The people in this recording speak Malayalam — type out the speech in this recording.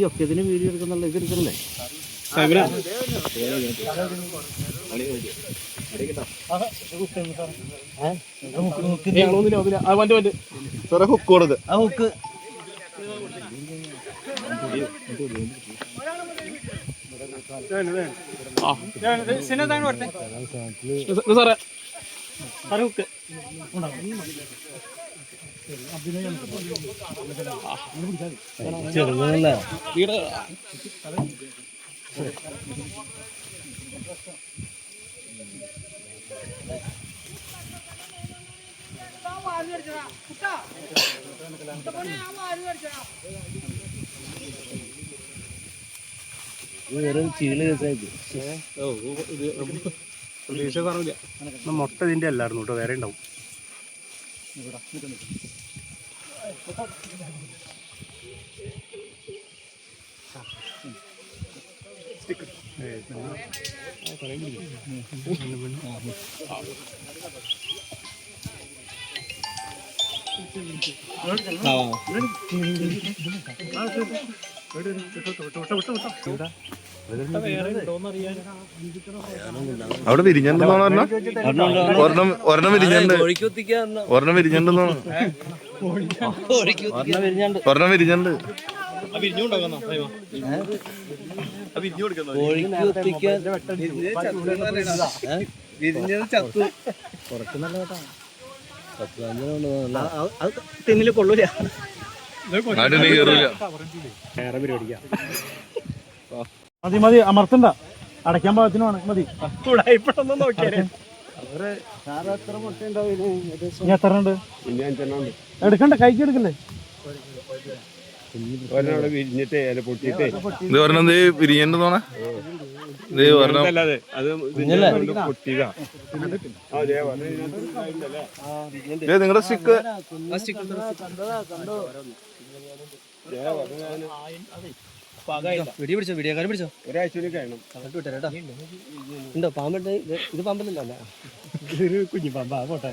ഒക്കത്തിന് വീഡിയോ എടുക്കുന്നുള്ള ഇത് എടുക്കണല്ലേ ഹുക്ക് കൊടുത്ത് ഹുക്ക് ചെറുതല്ല വെറും ചീള കേസായിട്ട് പ്രതീക്ഷ പറഞ്ഞില്ല. മുട്ട ഇതിന്റെ അല്ലായിരുന്നു കേട്ടോ, വേറെ ഉണ്ടാവും. അവിടെ വിരിഞ്ഞിട്ടുണ്ടോ ഒരെണ്ണം വിരിഞ്ഞിട്ടുണ്ട് ഒരെണ്ണം വിരിഞ്ഞിട്ടുണ്ടോ ഒരെണ്ണം വിരിഞ്ഞിട്ടുണ്ട് തെങ്ങില് കൊള്ളൂല മതി മതി അമർത്തണ്ട, അടയ്ക്കാൻ പാകത്തിന് മതി. എത്ര ഉണ്ട് എടുക്കണ്ട, കൈക്ക് എടുക്കല്ലേ? ഇത് ഒരെണ്ണം വിരിഞ്ഞിട്ട് തോന്നാ നിങ്ങളുടെ സ്റ്റിക്ക് വീഡിയോക്കാരൻ പിടിച്ചോ. ഒരാഴ്ച ഉണ്ടോ പാമ്പ്? ഇത് പാമ്പല്ലല്ലോ, കുഞ്ഞു പാമ്പാ. പോട്ടെ.